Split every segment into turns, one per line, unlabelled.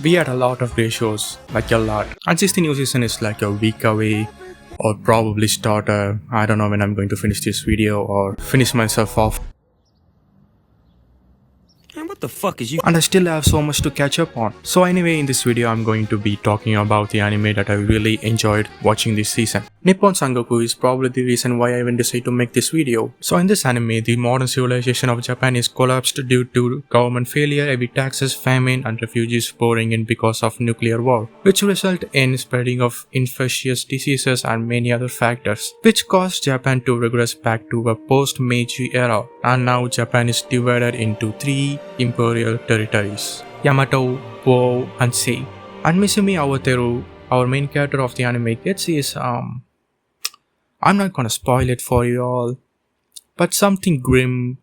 We had a lot of great shows, like a lot. And since the new season is like a week away, or probably start, I don't know when I'm going to finish this video or finish myself off.
Man, what the fuck is you?
And I still have so much to catch up on. So anyway, in this video I'm going to be talking about the anime that I really enjoyed watching this season. Nippon Sangoku is probably the reason why I even decided to make this video. So in this anime, the modern civilization of Japan is collapsed due to government failure, heavy taxes, famine and refugees pouring in because of nuclear war, which result in spreading of infectious diseases and many other factors, which caused Japan to regress back to a post-Meiji era. And now Japan is divided into three imperial territories: Yamato, Wo, and Sei. And Misumi Awateru, our main character of the anime, gets his I'm not gonna spoil it for you all, but something grim,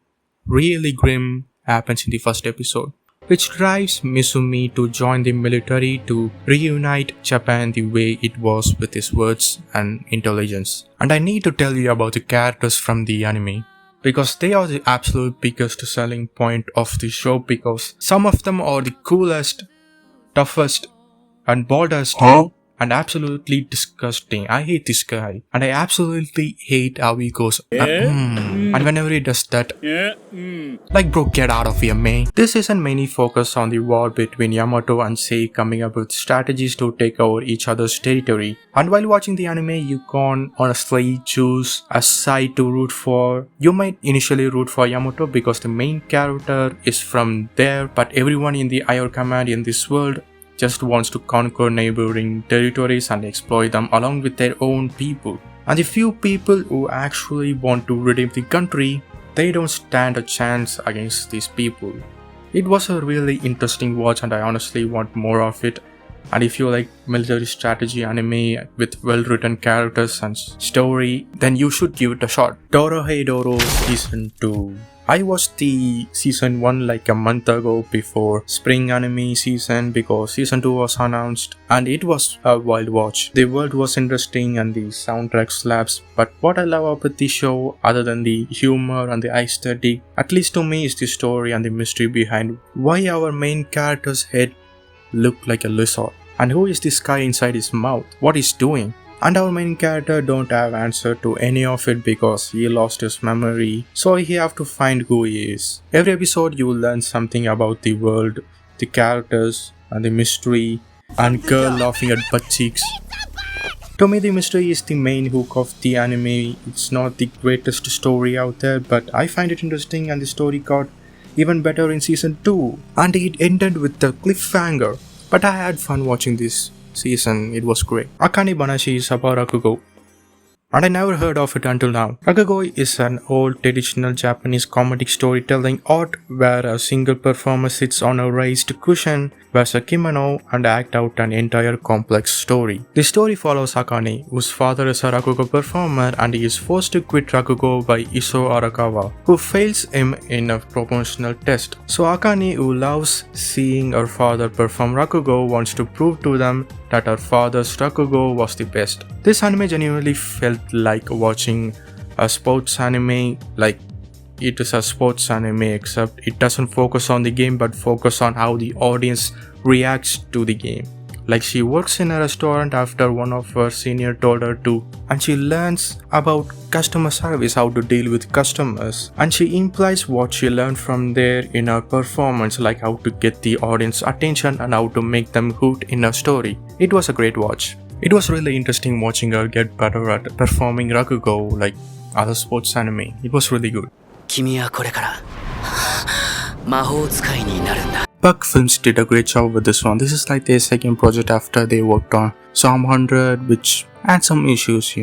really grim, happens in the first episode, which drives Misumi to join the military to reunite Japan the way it was with his words and intelligence. And I need to tell you about the characters from the anime, because they are the absolute biggest selling point of the show, because some of them are the coolest, toughest, and boldest, and absolutely disgusting. I hate this guy, and I absolutely hate how he goes. And whenever he does that, like bro, get out of here, man. This season mainly focused on the war between Yamato and Sei coming up with strategies to take over each other's territory. And while watching the anime, you can't honestly choose a side to root for. You might initially root for Yamato because the main character is from there, but everyone in the higher command in this world just wants to conquer neighboring territories and exploit them along with their own people. And the few people who actually want to redeem the country, they don't stand a chance against these people. It was a really interesting watch and I honestly want more of it. And if you like military strategy anime with well written characters and story, then you should give it a shot. Dorohedoro Season 2. I watched the season 1 like a month ago before spring anime season, because season 2 was announced and it was a wild watch. The world was interesting and the soundtrack slaps, but what I love about the show, other than the humor and the aesthetic, at least to me, is the story and the mystery behind why our main character's head looked like a lizard, and who is this guy inside his mouth, what he's doing. And our main character don't have answer to any of it because he lost his memory, so he have to find who he is. Every episode you will learn something about the world, the characters, and the mystery, and girl laughing at butt cheeks. To me, the mystery is the main hook of the anime. It's not the greatest story out there, but I find it interesting, and the story got even better in season 2. And it ended with a cliffhanger. But I had fun watching this season, it was great. Akane Banashi is about Rakugo, and I never heard of it until now. Rakugo is an old traditional Japanese comedic storytelling art where a single performer sits on a raised cushion, wears a kimono and act out an entire complex story. The story follows Akane, whose father is a Rakugo performer and he is forced to quit Rakugo by Iso Arakawa, who fails him in a promotional test. So Akane, who loves seeing her father perform Rakugo, wants to prove to them that her father's Rakugo was the best. This anime genuinely felt like watching a sports anime, like it is a sports anime, except it doesn't focus on the game but focus on how the audience reacts to the game. Like she works in a restaurant after one of her senior told her to, and she learns about customer service, how to deal with customers, and she implies what she learned from there in her performance, like how to get the audience attention and how to make them hooked in her story. It was a great watch. It was really interesting watching her get better at performing Rakugo like other sports anime. It was really good.
君はこれから魔法使いになるんだ。
Bug Films did a great job with this one. This is like their second project after they worked on Psalm 100, which had some issues,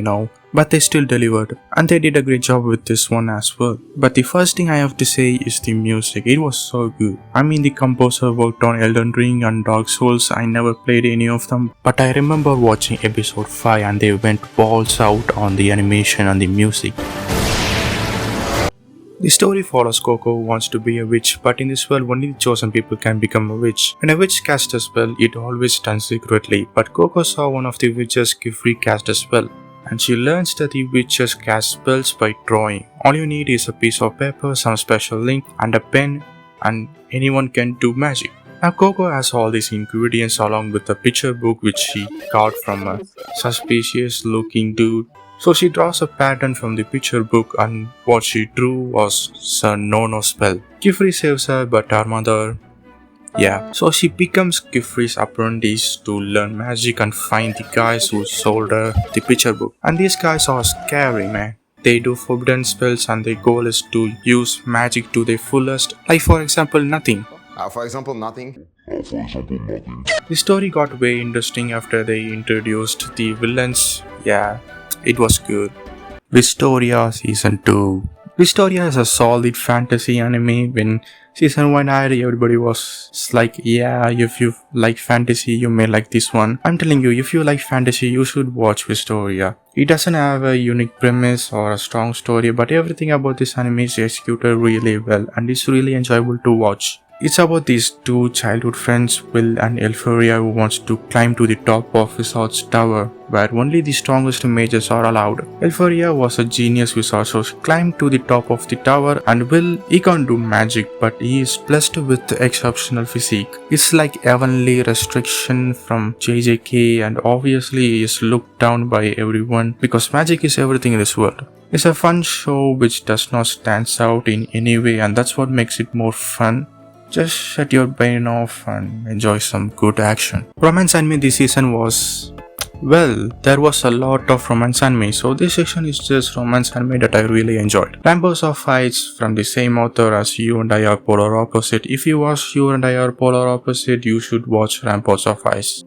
but they still delivered, and they did a great job with this one as well. But the first thing I have to say is the music. It was so good. I mean, the composer worked on Elden Ring and Dark Souls. I never played any of them, but I remember watching episode 5 and they went balls out on the animation and the music. The story follows Coco who wants to be a witch, but in this world only the chosen people can become a witch. When a witch casts a spell, it always done secretly, but Coco saw one of the witches Kifri cast a spell, and she learns that the witches cast spells by drawing. All you need is a piece of paper, some special ink, and a pen, and anyone can do magic. Now Coco has all these ingredients along with a picture book which she got from a suspicious looking dude. So she draws a pattern from the picture book and what she drew was a no-no spell. Kifri saves her but her mother, so she becomes Kifri's apprentice to learn magic and find the guys who sold her the picture book. And these guys are scary, man. They do forbidden spells and their goal is to use magic to their fullest, like for example nothing.
Nothing.
The story got way interesting after they introduced the villains. Yeah, it was good. Vistoria Season 2. Vistoria is a solid fantasy anime. When Season 1 aired, everybody was like, yeah, if you like fantasy, you may like this one. I'm telling you, if you like fantasy, you should watch Vistoria. It doesn't have a unique premise or a strong story, but everything about this anime is executed really well and it's really enjoyable to watch. It's about these two childhood friends, Will and Elphoria, who wants to climb to the top of Wizard's Tower, where only the strongest mages are allowed. Elphoria was a genius wizard, so she climbed to the top of the tower, and Will, he can't do magic, but he is blessed with exceptional physique. It's like heavenly restriction from JJK, and obviously he is looked down by everyone because magic is everything in this world. It's a fun show which does not stand out in any way, and that's what makes it more fun. Just shut your brain off and enjoy some good action. Romance anime this season was... well, there was a lot of romance anime, so this section is just romance anime that I really enjoyed. Rainbows of Fights from the same author as You and I Are Polar Opposite. If you watch You and I Are Polar Opposite, you should watch Rainbows of Fights.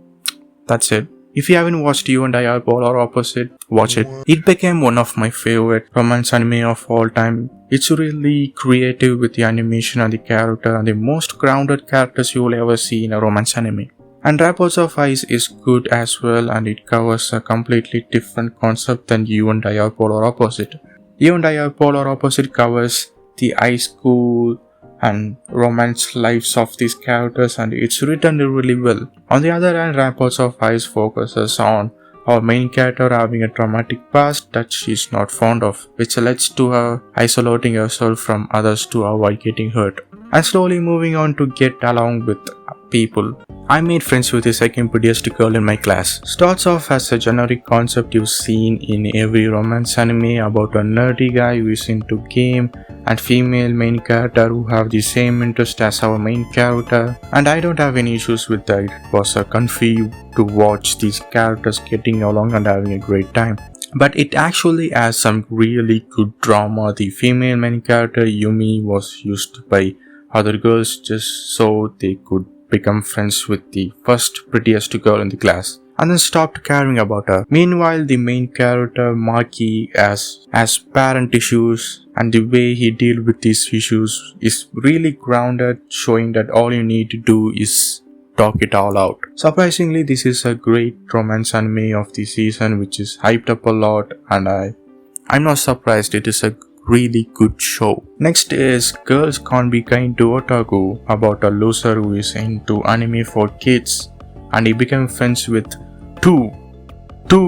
That's it. If you haven't watched You and I Are Polar Opposite, watch it. It became one of my favorite romance anime of all time. It's really creative with the animation and the character and the most grounded characters you will ever see in a romance anime. And Rainbows of Ice is good as well, and it covers a completely different concept than You and I Are Polar Opposite. You and I Are Polar Opposite covers the high school and romance lives of these characters, and it's written really well. On the other hand, Rainbows of Ice focuses on our main character having a traumatic past that she's not fond of, which leads to her isolating herself from others to avoid getting hurt, and slowly moving on to get along with people. I made friends with the second prettiest girl in my class. Starts off as a generic concept you've seen in every romance anime about a nerdy guy who is into game and female main character who have the same interest as our main character, and I don't have any issues with that. It was a comfy to watch these characters getting along and having a great time. But it actually has some really good drama. The female main character Yumi was used by other girls just so they could become friends with the first prettiest girl in the class and then stopped caring about her. Meanwhile, the main character Maki has parent issues, and the way he deals with these issues is really grounded, showing that all you need to do is talk it all out. Surprisingly, this is a great romance anime of the season which is hyped up a lot, and I'm not surprised. It is a really good show. Next is Girls Can't Be Kind to Otaku, about a loser who is into anime for kids and he became friends with two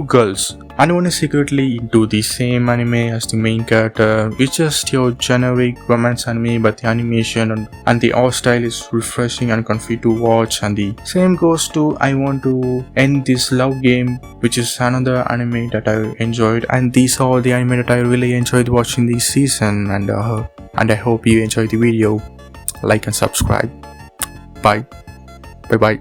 girls, and one is secretly into the same anime as the main character. It's just your generic romance anime, but the animation and the art style is refreshing and comfy to watch, and the same goes to I Want to End This Love Game, which is another anime that I enjoyed, and these are the anime that I really enjoyed watching this season, and I hope you enjoyed the video. Like and subscribe. Bye bye.